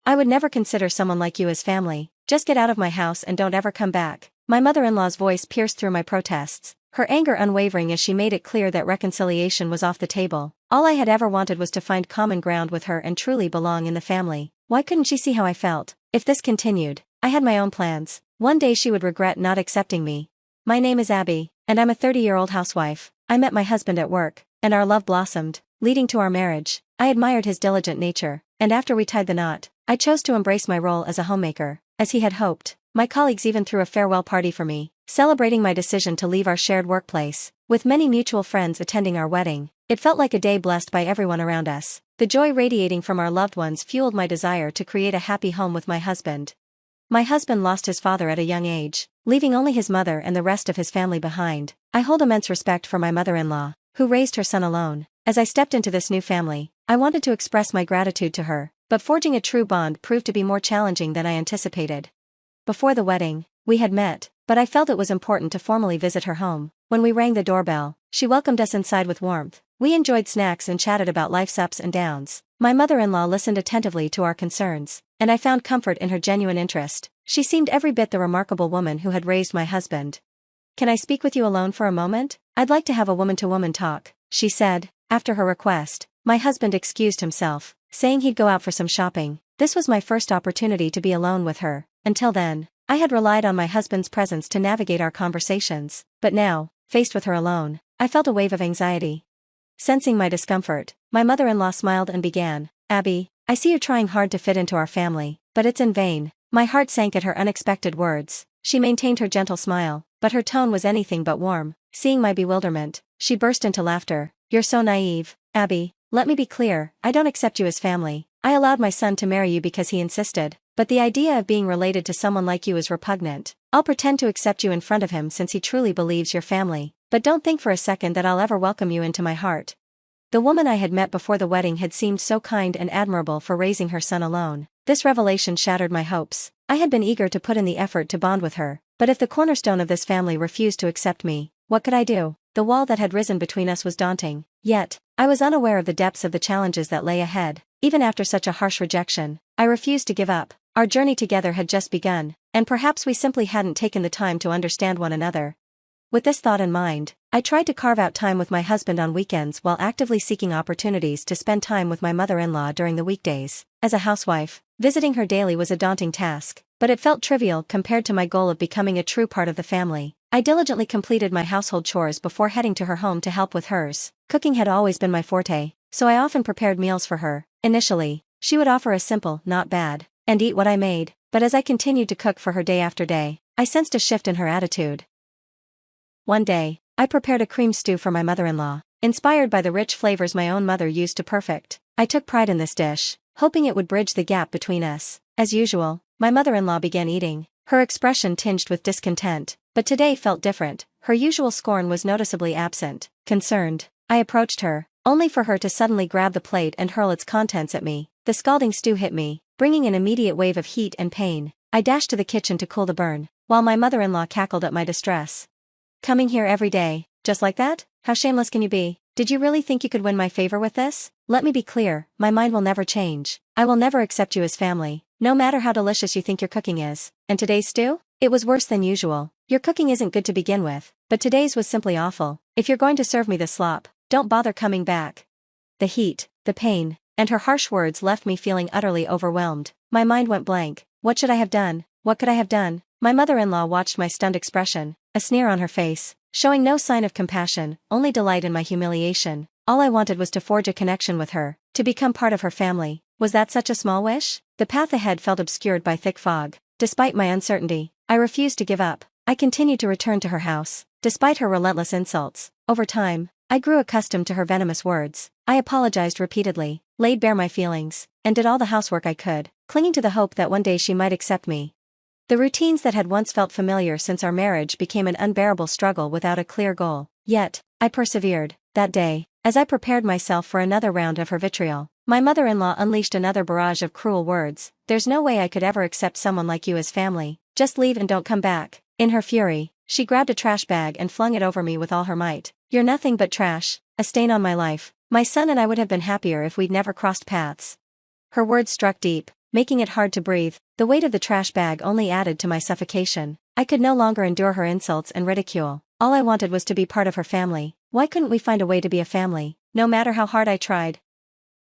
I would never consider someone like you as family. Just get out of my house and don't ever come back." My mother-in-law's voice pierced through my protests, her anger unwavering as she made it clear that reconciliation was off the table. All I had ever wanted was to find common ground with her and truly belong in the family. Why couldn't she see how I felt? If this continued, I had my own plans. One day she would regret not accepting me. "My name is Abby, and I'm a 30-year-old housewife. I met my husband at work, and our love blossomed, leading to our marriage. I admired his diligent nature, and after we tied the knot, I chose to embrace my role as a homemaker." As he had hoped, my colleagues even threw a farewell party for me, celebrating my decision to leave our shared workplace. With many mutual friends attending our wedding, it felt like a day blessed by everyone around us. The joy radiating from our loved ones fueled my desire to create a happy home with my husband. My husband lost his father at a young age, leaving only his mother and the rest of his family behind. I hold immense respect for my mother-in-law, who raised her son alone. As I stepped into this new family, I wanted to express my gratitude to her, but forging a true bond proved to be more challenging than I anticipated. Before the wedding, we had met, but I felt it was important to formally visit her home. When we rang the doorbell, she welcomed us inside with warmth. We enjoyed snacks and chatted about life's ups and downs. My mother-in-law listened attentively to our concerns, and I found comfort in her genuine interest. She seemed every bit the remarkable woman who had raised my husband. "Can I speak with you alone for a moment? I'd like to have a woman-to-woman talk," she said. After her request, my husband excused himself, saying he'd go out for some shopping. This was my first opportunity to be alone with her. Until then, I had relied on my husband's presence to navigate our conversations, but now, faced with her alone, I felt a wave of anxiety. Sensing my discomfort, my mother-in-law smiled and began, "Abby, I see you're trying hard to fit into our family, but it's in vain." My heart sank at her unexpected words. She maintained her gentle smile, but her tone was anything but warm. Seeing my bewilderment, she burst into laughter. "You're so naive, Abby. Let me be clear, I don't accept you as family. I allowed my son to marry you because he insisted, but the idea of being related to someone like you is repugnant. I'll pretend to accept you in front of him since he truly believes you're family, but don't think for a second that I'll ever welcome you into my heart." The woman I had met before the wedding had seemed so kind and admirable for raising her son alone. This revelation shattered my hopes. I had been eager to put in the effort to bond with her, but if the cornerstone of this family refused to accept me, what could I do? The wall that had risen between us was daunting, yet, I was unaware of the depths of the challenges that lay ahead. Even after such a harsh rejection, I refused to give up. Our journey together had just begun, and perhaps we simply hadn't taken the time to understand one another. With this thought in mind, I tried to carve out time with my husband on weekends while actively seeking opportunities to spend time with my mother-in-law during the weekdays. As a housewife, visiting her daily was a daunting task, but it felt trivial compared to my goal of becoming a true part of the family. I diligently completed my household chores before heading to her home to help with hers. Cooking had always been my forte, so I often prepared meals for her. Initially, she would offer a simple, "not bad," and eat what I made, but as I continued to cook for her day after day, I sensed a shift in her attitude. One day, I prepared a cream stew for my mother-in-law, inspired by the rich flavors my own mother used to perfect. I took pride in this dish, hoping it would bridge the gap between us. As usual, my mother-in-law began eating, her expression tinged with discontent, but today felt different. Her usual scorn was noticeably absent. Concerned, I approached her, only for her to suddenly grab the plate and hurl its contents at me. The scalding stew hit me, bringing an immediate wave of heat and pain. I dashed to the kitchen to cool the burn, while my mother-in-law cackled at my distress. "Coming here every day, just like that? How shameless can you be? Did you really think you could win my favor with this? Let me be clear, my mind will never change. I will never accept you as family, no matter how delicious you think your cooking is." And today's stew? It was worse than usual. "Your cooking isn't good to begin with, but today's was simply awful. If you're going to serve me this slop, don't bother coming back." The heat, the pain, and her harsh words left me feeling utterly overwhelmed. My mind went blank. What should I have done? What could I have done? My mother-in-law watched my stunned expression, a sneer on her face, showing no sign of compassion, only delight in my humiliation. All I wanted was to forge a connection with her, to become part of her family. Was that such a small wish? The path ahead felt obscured by thick fog. Despite my uncertainty, I refused to give up. I continued to return to her house, despite her relentless insults. Over time, I grew accustomed to her venomous words. I apologized repeatedly, laid bare my feelings, and did all the housework I could, clinging to the hope that one day she might accept me. The routines that had once felt familiar since our marriage became an unbearable struggle without a clear goal. Yet, I persevered. That day, as I prepared myself for another round of her vitriol, my mother-in-law unleashed another barrage of cruel words. "There's no way I could ever accept someone like you as family. Just leave and don't come back." In her fury, she grabbed a trash bag and flung it over me with all her might. "You're nothing but trash, a stain on my life. My son and I would have been happier if we'd never crossed paths." Her words struck deep, making it hard to breathe. The weight of the trash bag only added to my suffocation. I could no longer endure her insults and ridicule. All I wanted was to be part of her family. Why couldn't we find a way to be a family? No matter how hard I tried.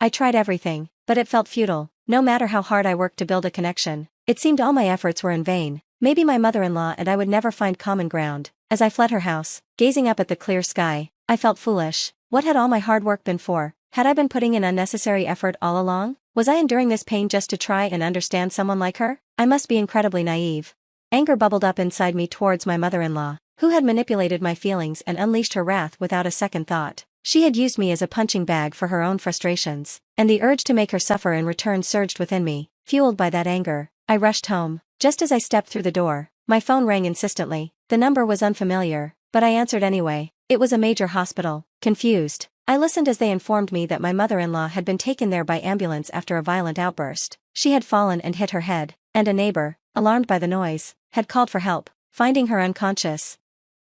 I tried everything, but it felt futile. No matter how hard I worked to build a connection, it seemed all my efforts were in vain. Maybe my mother-in-law and I would never find common ground. As I fled her house, gazing up at the clear sky, I felt foolish. What had all my hard work been for? Had I been putting in unnecessary effort all along? Was I enduring this pain just to try and understand someone like her? I must be incredibly naive. Anger bubbled up inside me towards my mother-in-law, who had manipulated my feelings and unleashed her wrath without a second thought. She had used me as a punching bag for her own frustrations, and the urge to make her suffer in return surged within me. Fueled by that anger, I rushed home. Just as I stepped through the door, my phone rang insistently. The number was unfamiliar, but I answered anyway. It was a major hospital. Confused, I listened as they informed me that my mother-in-law had been taken there by ambulance after a violent outburst. She had fallen and hit her head, and a neighbor, alarmed by the noise, had called for help, finding her unconscious.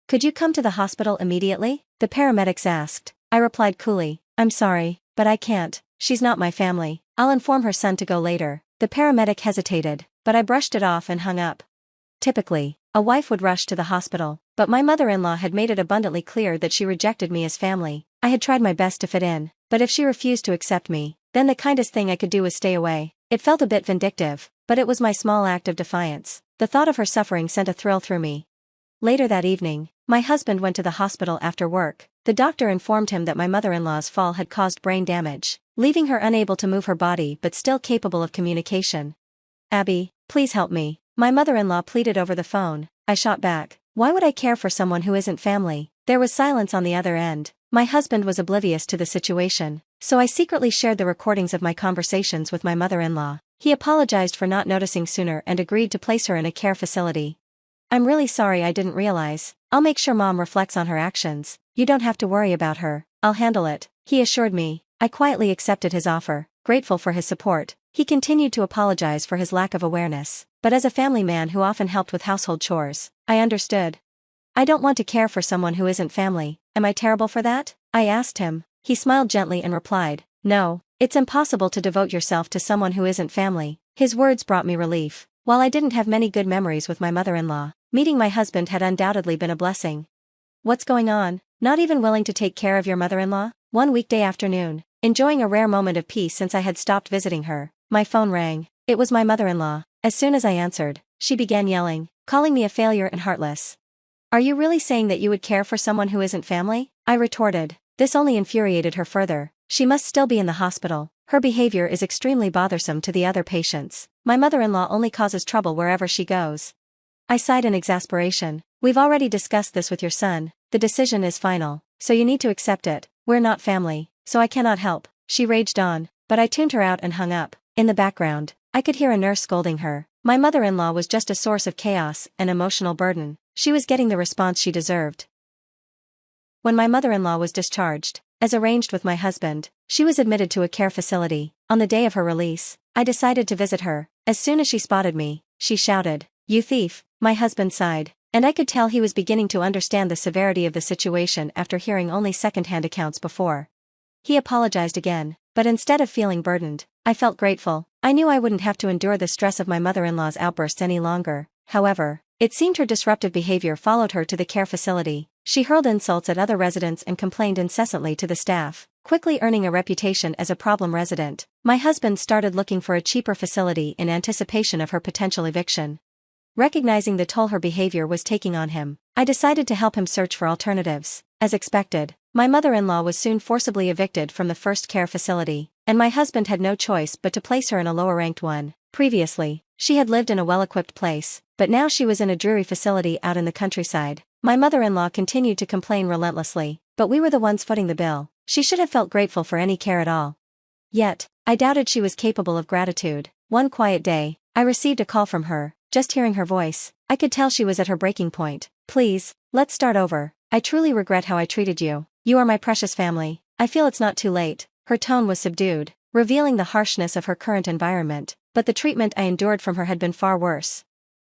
"Could you come to the hospital immediately?" the paramedics asked. I replied coolly, "I'm sorry, but I can't. She's not my family. I'll inform her son to go later." The paramedic hesitated, but I brushed it off and hung up. Typically, a wife would rush to the hospital, but my mother-in-law had made it abundantly clear that she rejected me as family. I had tried my best to fit in, but if she refused to accept me, then the kindest thing I could do was stay away. It felt a bit vindictive, but it was my small act of defiance. The thought of her suffering sent a thrill through me. Later that evening, my husband went to the hospital after work. The doctor informed him that my mother-in-law's fall had caused brain damage, leaving her unable to move her body but still capable of communication. "Abby, please help me," my mother-in-law pleaded over the phone. I shot back, "Why would I care for someone who isn't family?" There was silence on the other end. My husband was oblivious to the situation, so I secretly shared the recordings of my conversations with my mother-in-law. He apologized for not noticing sooner and agreed to place her in a care facility. "I'm really sorry I didn't realize. I'll make sure Mom reflects on her actions. You don't have to worry about her. I'll handle it," he assured me. I quietly accepted his offer, grateful for his support. He continued to apologize for his lack of awareness, but as a family man who often helped with household chores, I understood. "I don't want to care for someone who isn't family. Am I terrible for that?" I asked him. He smiled gently and replied, "No, it's impossible to devote yourself to someone who isn't family." His words brought me relief. While I didn't have many good memories with my mother-in-law, meeting my husband had undoubtedly been a blessing. "What's going on? Not even willing to take care of your mother-in-law?" One weekday afternoon, enjoying a rare moment of peace since I had stopped visiting her, my phone rang. It was my mother-in-law. As soon as I answered, she began yelling, calling me a failure and heartless. "Are you really saying that you would care for someone who isn't family?" I retorted. This only infuriated her further. She must still be in the hospital. Her behavior is extremely bothersome to the other patients. My mother-in-law only causes trouble wherever she goes. I sighed in exasperation. "We've already discussed this with your son. The decision is final, so you need to accept it. We're not family, so I cannot help." She raged on, but I tuned her out and hung up. In the background, I could hear a nurse scolding her. My mother-in-law was just a source of chaos and emotional burden. She was getting the response she deserved. When my mother-in-law was discharged, as arranged with my husband, she was admitted to a care facility. On the day of her release, I decided to visit her. As soon as she spotted me, she shouted, "You thief!" My husband sighed, and I could tell he was beginning to understand the severity of the situation after hearing only second-hand accounts before. He apologized again, but instead of feeling burdened, I felt grateful. I knew I wouldn't have to endure the stress of my mother-in-law's outbursts any longer. However, it seemed her disruptive behavior followed her to the care facility. She hurled insults at other residents and complained incessantly to the staff, quickly earning a reputation as a problem resident. My husband started looking for a cheaper facility in anticipation of her potential eviction. Recognizing the toll her behavior was taking on him, I decided to help him search for alternatives. As expected, my mother-in-law was soon forcibly evicted from the first care facility, and my husband had no choice but to place her in a lower-ranked one. Previously, she had lived in a well-equipped place, but now she was in a dreary facility out in the countryside. My mother-in-law continued to complain relentlessly, but we were the ones footing the bill. She should have felt grateful for any care at all. Yet, I doubted she was capable of gratitude. One quiet day, I received a call from her. Just hearing her voice, I could tell she was at her breaking point. "Please, let's start over. I truly regret how I treated you. You are my precious family. I feel it's not too late." Her tone was subdued, revealing the harshness of her current environment, but the treatment I endured from her had been far worse.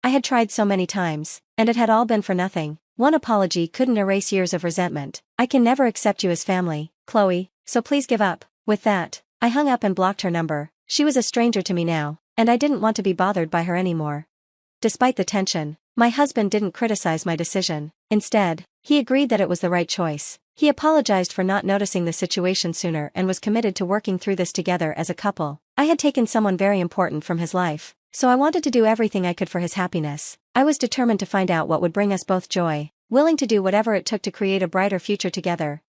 I had tried so many times, and it had all been for nothing. One apology couldn't erase years of resentment. "I can never accept you as family, Chloe, so please give up." With that, I hung up and blocked her number. She was a stranger to me now, and I didn't want to be bothered by her anymore. Despite the tension, my husband didn't criticize my decision. Instead, he agreed that it was the right choice. He apologized for not noticing the situation sooner and was committed to working through this together as a couple. I had taken someone very important from his life, so I wanted to do everything I could for his happiness. I was determined to find out what would bring us both joy, willing to do whatever it took to create a brighter future together.